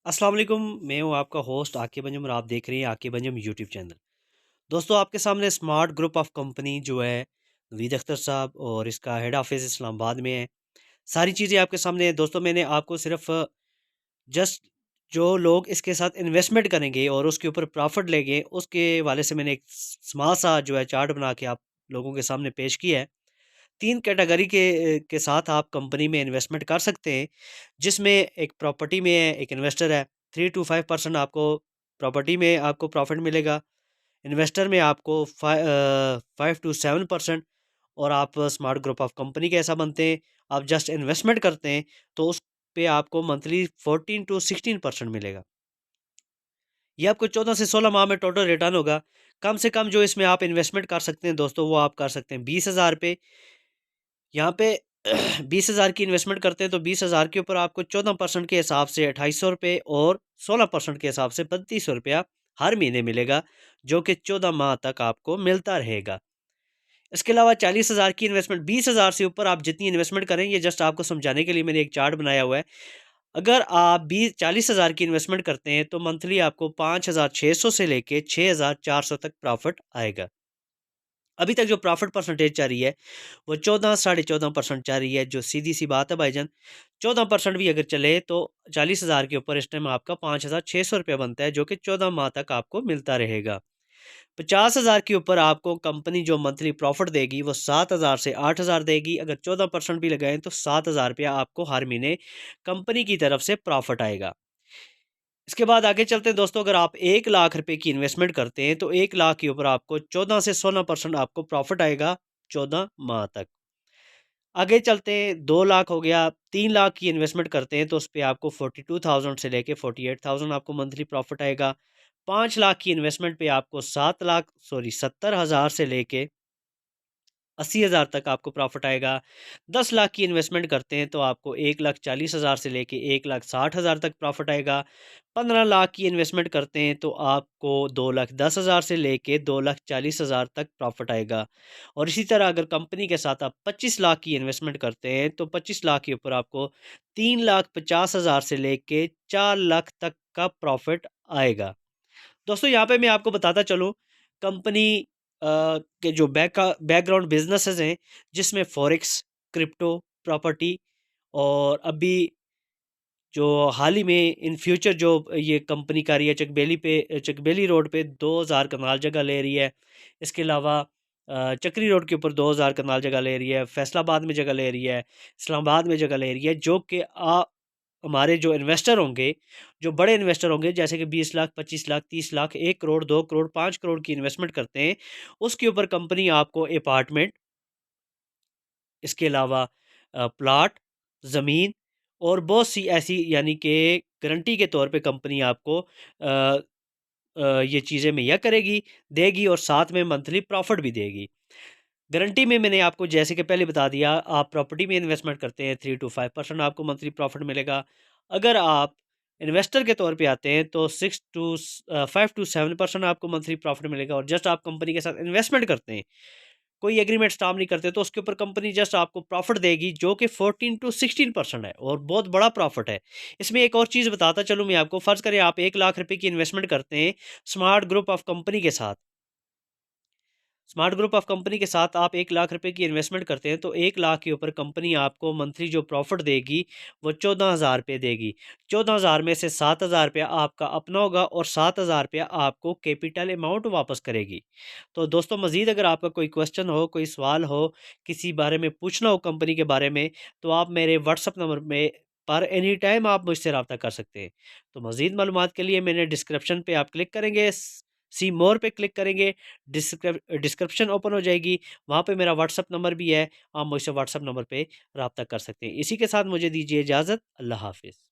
अस्सलाम वालेकुम। मैं हूं आपका होस्ट आकिब अंजुम और आप देख रहे हैं आकिब अंजुम यूट्यूब चैनल। दोस्तों, आपके सामने स्मार्ट ग्रुप ऑफ कंपनी जो है नवीद अख्तर साहब और इसका हेड ऑफिस इस्लामाबाद में है। सारी चीज़ें आपके सामने हैं। दोस्तों, मैंने आपको सिर्फ जस्ट जो लोग इसके साथ इन्वेस्टमेंट करेंगे और उसके ऊपर प्रॉफिट लेंगे उसके वाले से मैंने एक स्मॉल सा जो है चार्ट बना के आप लोगों के सामने पेश किया है। 3 कैटेगरी के साथ आप कंपनी में इन्वेस्टमेंट कर सकते हैं, जिसमें एक प्रॉपर्टी में है, एक इन्वेस्टर है। 3 टू 5% आपको प्रॉपर्टी में आपको प्रॉफिट मिलेगा, इन्वेस्टर में आपको 5 टू 7%। और आप स्मार्ट ग्रुप ऑफ कंपनी के ऐसा बनते हैं, आप जस्ट इन्वेस्टमेंट करते हैं तो उस पे आपको मंथली 14 टू 16% मिलेगा। ये आपको 14 से 16 माह में टोटल रिटर्न होगा। कम से कम जो इसमें आप इन्वेस्टमेंट कर सकते हैं दोस्तों, वो आप कर सकते हैं 20,000 पे। यहाँ पे 20,000 की इन्वेस्टमेंट करते हैं तो 20,000 के ऊपर आपको 14% के हिसाब से 2800 रुपये और 16% के हिसाब से 3200 रुपया हर महीने मिलेगा, जो कि 14 माह तक आपको मिलता रहेगा। इसके अलावा 40,000 की इन्वेस्टमेंट, 20,000 से ऊपर आप जितनी इन्वेस्टमेंट करें, ये जस्ट आपको समझाने के लिए मैंने एक चार्ट बनाया हुआ है। अगर आप 40,000 की इन्वेस्टमेंट करते हैं तो मंथली आपको 5,600 से लेके 6,400 तक प्रॉफिट आएगा। अभी तक जो प्रॉफिट परसेंटेज चल रही है वो 14 साढ़े 14% चल रही है, जो सीधी सी बात है भाईजान। 14% भी अगर चले तो 40,000 के ऊपर इस टाइम आपका 5,600 रुपया बनता है, जो कि 14 माह तक आपको मिलता रहेगा। 50,000 के ऊपर आपको कंपनी जो मंथली प्रॉफिट देगी वो 7,000 से 8,000 देगी। अगर 14% भी लगाएं तो 7,000 रुपया आपको हर महीने कंपनी की तरफ से प्रॉफिट आएगा। इसके बाद आगे चलते हैं दोस्तों। अगर आप 1 लाख रुपए की इन्वेस्टमेंट करते हैं तो 1 लाख के ऊपर आपको 14 से 16% आपको प्रॉफिट आएगा 14 माह तक। आगे चलते हैं, 2 लाख हो गया। 3 लाख की इन्वेस्टमेंट करते हैं तो उस पर आपको 42,000 से लेके 48,000 आपको मंथली प्रॉफिट आएगा। 5 लाख की इन्वेस्टमेंट पे आपको 70,000 से लेके 80,000 तक आपको प्रॉफिट आएगा। 10 लाख की इन्वेस्टमेंट करते हैं तो आपको 1,40,000 से लेके 1,60,000 तक प्रॉफिट आएगा। 15 लाख की इन्वेस्टमेंट करते हैं तो आपको 2,10,000 से लेके 2,40,000 तक प्रॉफिट आएगा। और इसी तरह अगर कंपनी के साथ आप 25 लाख की इन्वेस्टमेंट करते हैं तो 25 लाख के ऊपर आपको 3,50,000 से लेके 4 लाख तक का प्रॉफिट आएगा। दोस्तों, यहाँ पे मैं आपको बताता चलूँ, कंपनी के जो बैकग्राउंड बिजनेसेस हैं, जिसमें फॉरेक्स, क्रिप्टो, प्रॉपर्टी और अभी जो हाल ही में इन फ्यूचर जो ये कंपनी कर रही है, चकबेली रोड पे 2,000 कनाल जगह ले रही है। इसके अलावा चक्री रोड के ऊपर 2,000 कनाल जगह ले रही है, फैसलाबाद में जगह ले रही है, इस्लामाबाद में जगह ले रही है, जो कि हमारे जो इन्वेस्टर होंगे, जो बड़े इन्वेस्टर होंगे, जैसे कि 20 लाख, 25 लाख, 30 लाख, 1 करोड़, 2 करोड़, 5 करोड़ की इन्वेस्टमेंट करते हैं, उसके ऊपर कंपनी आपको अपार्टमेंट, इसके अलावा प्लाट, ज़मीन और बहुत सी ऐसी, यानी कि गारंटी के तौर पे कंपनी आपको ये चीज़ें मुहैया करेगी, देगी और साथ में मंथली प्रॉफिट भी देगी। गारंटी में मैंने आपको जैसे कि पहले बता दिया, आप प्रॉपर्टी में इन्वेस्टमेंट करते हैं 3 to 5% आपको मंथली प्रॉफिट मिलेगा। अगर आप इन्वेस्टर के तौर पे आते हैं तो 5 to 7% आपको मंथली प्रॉफिट मिलेगा। और जस्ट आप कंपनी के साथ इन्वेस्टमेंट करते हैं, कोई एग्रीमेंट स्टाम्प नहीं करते, तो उसके ऊपर कंपनी जस्ट आपको प्रॉफिट देगी, जो कि 14 to 16% है और बहुत बड़ा प्रॉफिट है। इसमें एक और चीज़ बताता चलूँ मैं आपको। फ़र्ज़ करें आप 1 लाख रुपए की इन्वेस्टमेंट करते हैं स्मार्ट ग्रुप ऑफ कंपनी के साथ। स्मार्ट ग्रुप ऑफ कंपनी के साथ आप 1 लाख रुपए की इन्वेस्टमेंट करते हैं तो 1 लाख के ऊपर कंपनी आपको मंथली जो प्रॉफिट देगी वो 14,000 रुपये देगी। 14,000 में से 7,000 रुपया आपका अपना होगा और 7,000 रुपया आपको कैपिटल अमाउंट वापस करेगी। तो दोस्तों, मज़ीद अगर आपका कोई क्वेश्चन हो, कोई सवाल हो, किसी बारे में पूछना हो कंपनी के बारे में, तो आप मेरे व्हाट्सअप नंबर में पर एनी टाइम आप मुझसे रब्ता कर सकते हैं। तो मज़ीद मालूमात के लिए मैंने डिस्क्रिप्शन पे आप क्लिक करेंगे, सी मोर पे क्लिक करेंगे, डिस्क्रिप्शन ओपन हो जाएगी, वहाँ पे मेरा व्हाट्सअप नंबर भी है, आप मुझसे व्हाट्सअप नंबर पे रब्ता कर सकते हैं। इसी के साथ मुझे दीजिए इजाज़त। अल्लाह हाफिज़।